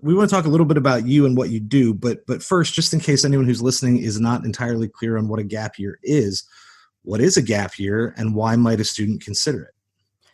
We want to talk a little bit about you and what you do, but first, just in case anyone who's listening is not entirely clear on what a gap year is, what is a gap year and why might a student consider it?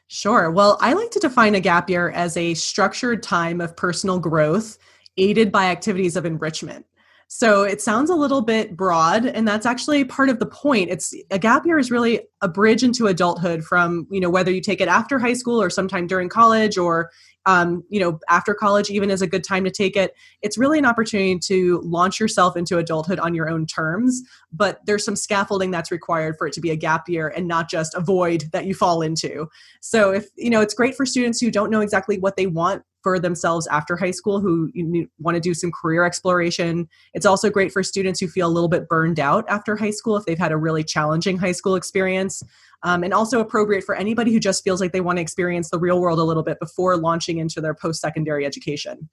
Sure. Well, I like to define a gap year as a structured time of personal growth aided by activities of enrichment. So it sounds a little bit broad, and that's actually part of the point. A gap year is really a bridge into adulthood from, whether you take it after high school or sometime during college or, after college even is a good time to take it. It's really an opportunity to launch yourself into adulthood on your own terms, but there's some scaffolding that's required for it to be a gap year and not just a void that you fall into. So it's great for students who don't know exactly what they want for themselves after high school, who want to do some career exploration. It's also great for students who feel a little bit burned out after high school if they've had a really challenging high school experience. And also appropriate for anybody who just feels like they want to experience the real world a little bit before launching into their post-secondary education.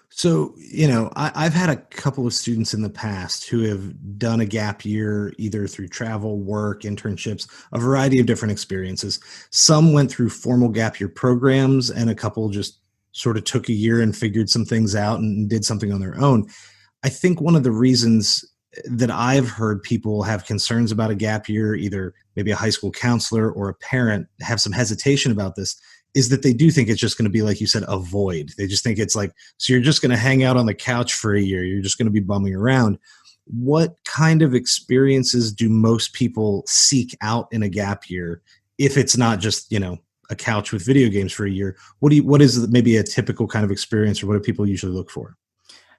So, I've had a couple of students in the past who have done a gap year either through travel, work, internships, a variety of different experiences. Some went through formal gap year programs and a couple just sort of took a year and figured some things out and did something on their own. I think one of the reasons that I've heard people have concerns about a gap year, either maybe a high school counselor or a parent have some hesitation about this, is that they do think it's just going to be, like you said, a void. They just think it's like, so you're just going to hang out on the couch for a year. You're just going to be bumming around. What kind of experiences do most people seek out in a gap year if it's not just, a couch with video games for a year? What is maybe a typical kind of experience, or what do people usually look for?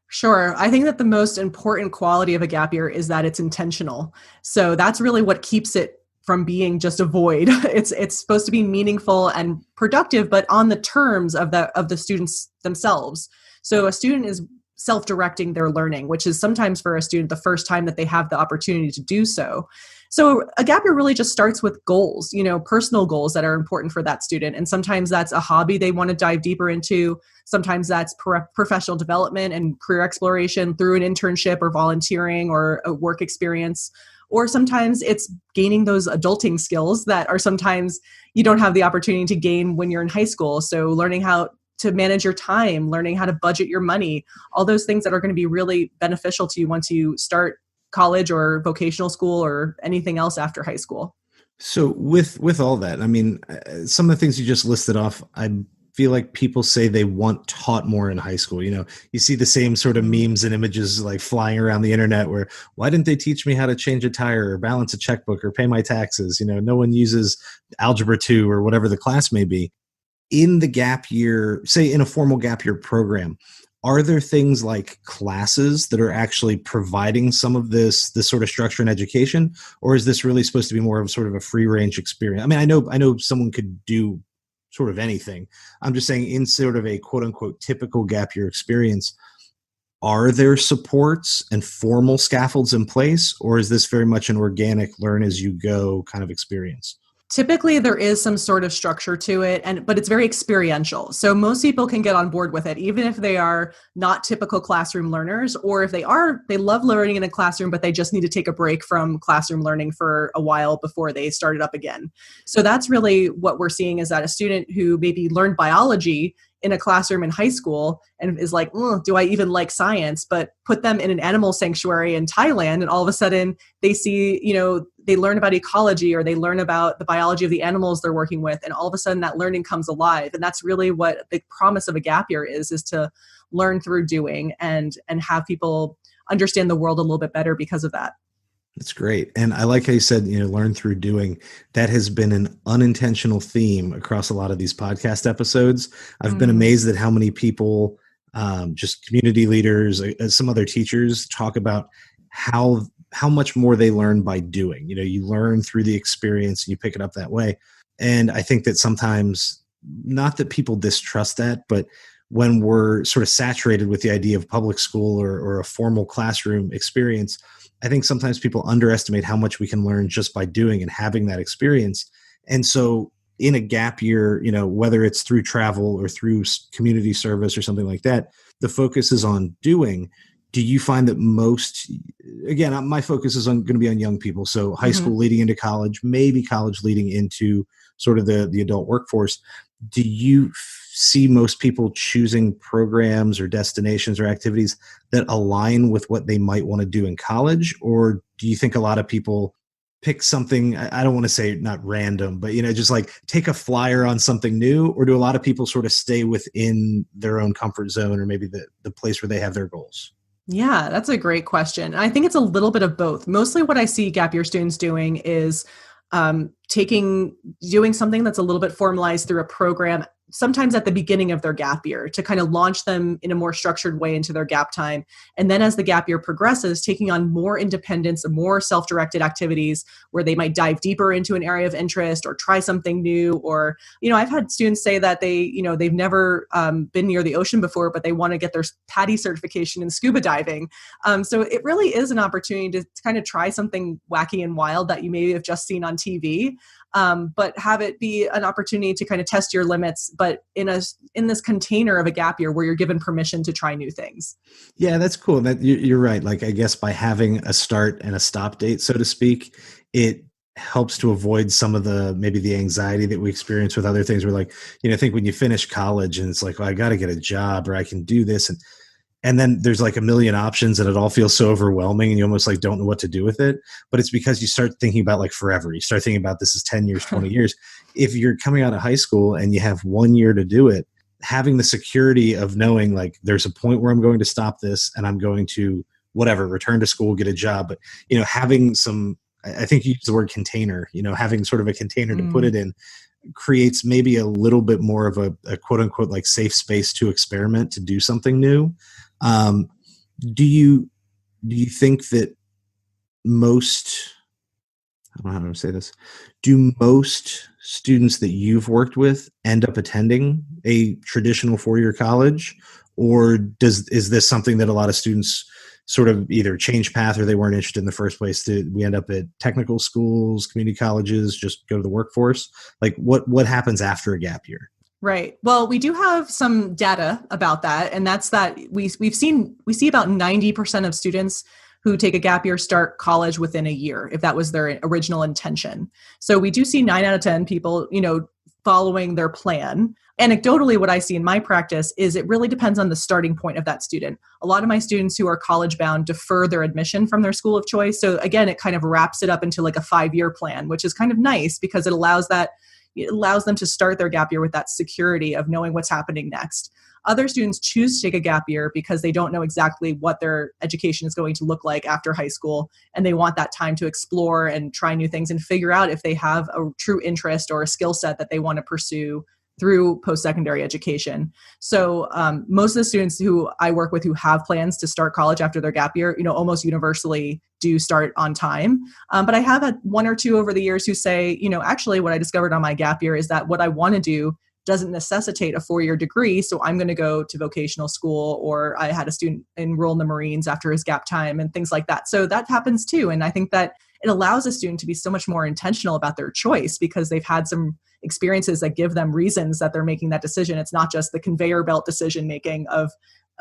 Sure. I think that the most important quality of a gap year is that it's intentional. So that's really what keeps it from being just a void. It's supposed to be meaningful and productive, but on the terms of the students themselves. So a student is self-directing their learning, which is sometimes for a student the first time that they have the opportunity to do so. So a gap year really just starts with goals, personal goals that are important for that student. And sometimes that's a hobby they want to dive deeper into. Sometimes that's professional development and career exploration through an internship or volunteering or a work experience. Or sometimes it's gaining those adulting skills that are sometimes you don't have the opportunity to gain when you're in high school. So learning how to manage your time, learning how to budget your money, all those things that are going to be really beneficial to you once you start college or vocational school or anything else after high school. So with all that, some of the things you just listed off, I feel like people say they want taught more in high school. You see the same sort of memes and images like flying around the internet where, why didn't they teach me how to change a tire or balance a checkbook or pay my taxes? No one uses Algebra 2 or whatever the class may be. In the gap year, say in a formal gap year program, are there things like classes that are actually providing some of this sort of structure and education, or is this really supposed to be more of sort of a free range experience? I know someone could do sort of anything. I'm just saying in sort of a quote unquote typical gap year experience, are there supports and formal scaffolds in place, or is this very much an organic learn as you go kind of experience? Typically, there is some sort of structure to it, but it's very experiential. So most people can get on board with it, even if they are not typical classroom learners, or if they love learning in a classroom, but they just need to take a break from classroom learning for a while before they start it up again. So that's really what we're seeing, is that a student who maybe learned biology in a classroom in high school and is like, do I even like science? But put them in an animal sanctuary in Thailand, and all of a sudden they see, they learn about ecology, or they learn about the biology of the animals they're working with. And all of a sudden that learning comes alive. And that's really what the promise of a gap year is to learn through doing and have people understand the world a little bit better because of that. That's great. And I like how you said, learn through doing. That has been an unintentional theme across a lot of these podcast episodes. I've been amazed at how many people, just community leaders, some other teachers, talk about how much more they learn by doing. You learn through the experience and you pick it up that way. And I think that sometimes, not that people distrust that, but when we're sort of saturated with the idea of public school or a formal classroom experience, I think sometimes people underestimate how much we can learn just by doing and having that experience. And so in a gap year, whether it's through travel or through community service or something like that, the focus is on doing. Do you find that again, my focus is going to be on young people. So high school leading into college, maybe college leading into sort of the adult workforce. Do you see most people choosing programs or destinations or activities that align with what they might want to do in college? Or do you think a lot of people pick something, I don't want to say not random, but, just like take a flyer on something new? Or do a lot of people sort of stay within their own comfort zone, or maybe the place where they have their goals? Yeah, that's a great question. I think it's a little bit of both. Mostly what I see gap year students doing is doing something that's a little bit formalized through a program, sometimes at the beginning of their gap year, to kind of launch them in a more structured way into their gap time. And then as the gap year progresses, taking on more independence and more self-directed activities where they might dive deeper into an area of interest or try something new. Or, I've had students say that they've never been near the ocean before, but they want to get their PADI certification in scuba diving. So it really is an opportunity to kind of try something wacky and wild that you maybe have just seen on TV. But have it be an opportunity to kind of test your limits, but in this container of a gap year where you're given permission to try new things. Yeah, that's cool. That you're right. Like, I guess by having a start and a stop date, so to speak, it helps to avoid some of maybe the anxiety that we experience with other things. We're like, I think when you finish college and it's like, well, I got to get a job, or I can do this. And then there's like a million options and it all feels so overwhelming and you almost like don't know what to do with it. But it's because you start thinking about like forever. You start thinking about this is 10 years, 20 years. If you're coming out of high school and you have 1 year to do it, having the security of knowing like there's a point where I'm going to stop this and I'm going to return to school, get a job. But, having I think you use the word container, having sort of a container to put it in creates maybe a little bit more of a quote unquote like safe space to experiment, to do something new. Do you think that I don't know how to say this, do most students that you've worked with end up attending a traditional 4-year college? Or is this something that a lot of students sort of either change path or they weren't interested in the first place? We end up at technical schools, community colleges, just go to the workforce? Like what happens after a gap year? Right. Well, we do have some data about that, and that's that we see about 90% of students who take a gap year start college within a year, if that was their original intention. So we do see 9 out of 10 people, following their plan. Anecdotally, what I see in my practice is it really depends on the starting point of that student. A lot of my students who are college bound defer their admission from their school of choice. So again, it kind of wraps it up into like a 5-year plan, which is kind of nice because it allows them to start their gap year with that security of knowing what's happening next. Other students choose to take a gap year because they don't know exactly what their education is going to look like after high school, and they want that time to explore and try new things and figure out if they have a true interest or a skill set that they want to pursue through post-secondary education. So most of the students who I work with who have plans to start college after their gap year, almost universally do start on time. But I have had 1 or 2 over the years who say, actually what I discovered on my gap year is that what I want to do doesn't necessitate a 4-year degree. So I'm going to go to vocational school, or I had a student enroll in the Marines after his gap time and things like that. So that happens too. And I think that it allows a student to be so much more intentional about their choice because they've had some experiences that give them reasons that they're making that decision. It's not just the conveyor belt decision making of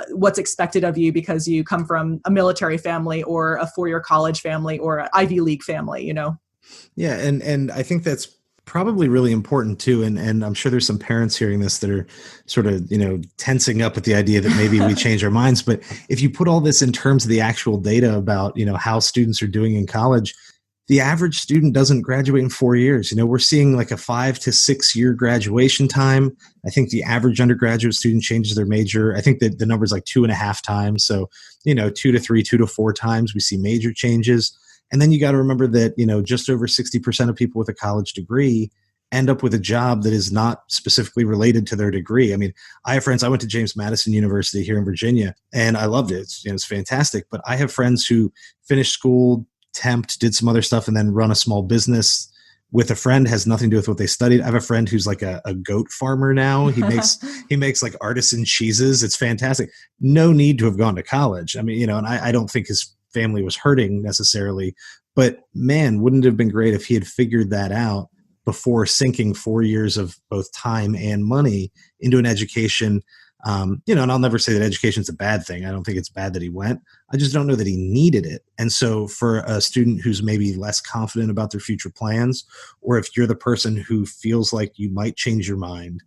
what's expected of you because you come from a military family or a 4-year college family or an Ivy League family, Yeah. And I think that's probably really important too. And I'm sure there's some parents hearing this that are sort of, tensing up at the idea that maybe we change our minds. But if you put all this in terms of the actual data about, how students are doing in college, the average student doesn't graduate in 4 years. We're seeing like a 5 to 6 year graduation time. I think the average undergraduate student changes their major. I think that the number is like 2.5 times. So, 2 to 3, 2 to 4 times we see major changes. And then you got to remember that, just over 60% of people with a college degree end up with a job that is not specifically related to their degree. I mean, I have friends, I went to James Madison University here in Virginia, and I loved it. It's fantastic. But I have friends who finished school, temped, did some other stuff, and then run a small business with a friend, has nothing to do with what they studied. I have a friend who's like a goat farmer now. He makes like artisan cheeses. It's fantastic. No need to have gone to college. I mean, and I don't think his family was hurting necessarily, but man, wouldn't it have been great if he had figured that out before sinking 4 years of both time and money into an education. And I'll never say that education is a bad thing. I don't think it's bad that he went. I just don't know that he needed it. And so for a student who's maybe less confident about their future plans, or if you're the person who feels like you might change your mind,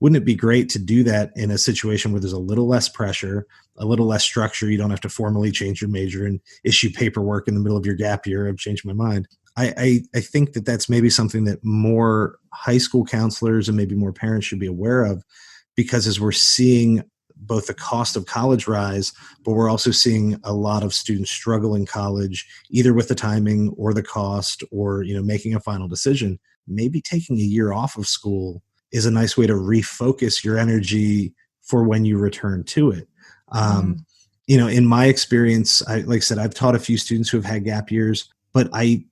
wouldn't it be great to do that in a situation where there's a little less pressure, a little less structure? You don't have to formally change your major and issue paperwork in the middle of your gap year. I've changed my mind. I think that that's maybe something that more high school counselors and maybe more parents should be aware of, because as we're seeing both the cost of college rise, but we're also seeing a lot of students struggle in college, either with the timing or the cost, or, making a final decision. Maybe taking a year off of school is a nice way to refocus your energy for when you return to it. In my experience, like I said, I've taught a few students who have had gap years, but I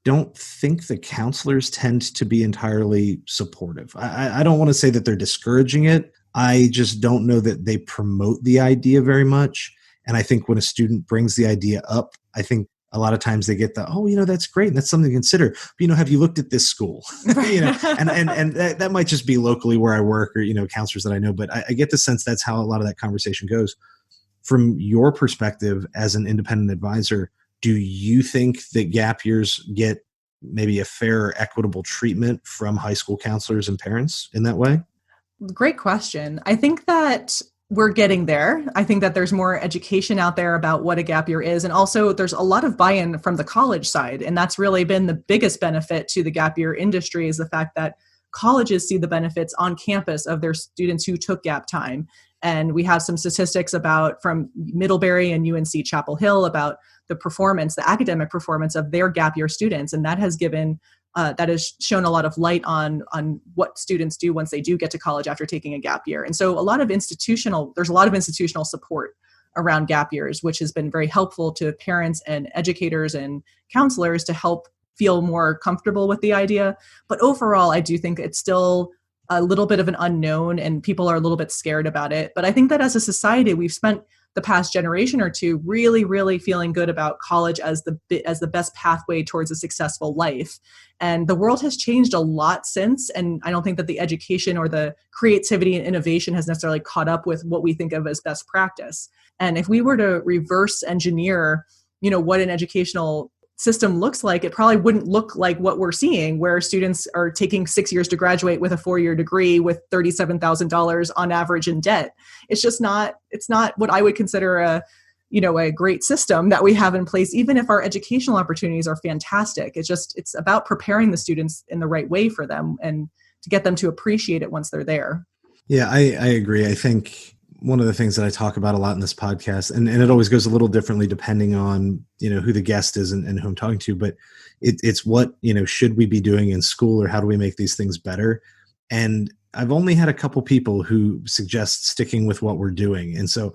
don't think the counselors tend to be entirely supportive. I don't want to say that they're discouraging it. I just don't know that they promote the idea very much. And I think when a student brings the idea up, I think a lot of times they get that's great. And that's something to consider. But, have you looked at this school? and that might just be locally where I work, or, counselors that I know. But I get the sense that's how a lot of that conversation goes. From your perspective as an independent advisor, do you think that gap years get maybe a fair or equitable treatment from high school counselors and parents in that way? Great question. I think that we're getting there. I think that there's more education out there about what a gap year is. And also there's a lot of buy-in from the college side. And that's really been the biggest benefit to the gap year industry, is the fact that colleges see the benefits on campus of their students who took gap time. And we have some statistics from Middlebury and UNC Chapel Hill about the academic performance of their gap year students. And that has shown a lot of light on what students do once they do get to college after taking a gap year. And so there's a lot of institutional support around gap years, which has been very helpful to parents and educators and counselors to help feel more comfortable with the idea. But overall, I do think it's still a little bit of an unknown and people are a little bit scared about it. But I think that as a society, we've spent the past generation or two really, really feeling good about college as the best pathway towards a successful life. And the world has changed a lot since. And I don't think that the education or the creativity and innovation has necessarily caught up with what we think of as best practice. And if we were to reverse engineer, what an educational system looks like, it probably wouldn't look like what we're seeing, where students are taking 6 years to graduate with a 4-year degree with $37,000 on average in debt. It's not what I would consider a great system that we have in place, even if our educational opportunities are fantastic. It's about preparing the students in the right way for them and to get them to appreciate it once they're there. Yeah, I agree. I think one of the things that I talk about a lot in this podcast, and it always goes a little differently depending on, who the guest is and who I'm talking to, but it's what, should we be doing in school, or how do we make these things better? And I've only had a couple people who suggest sticking with what we're doing. And so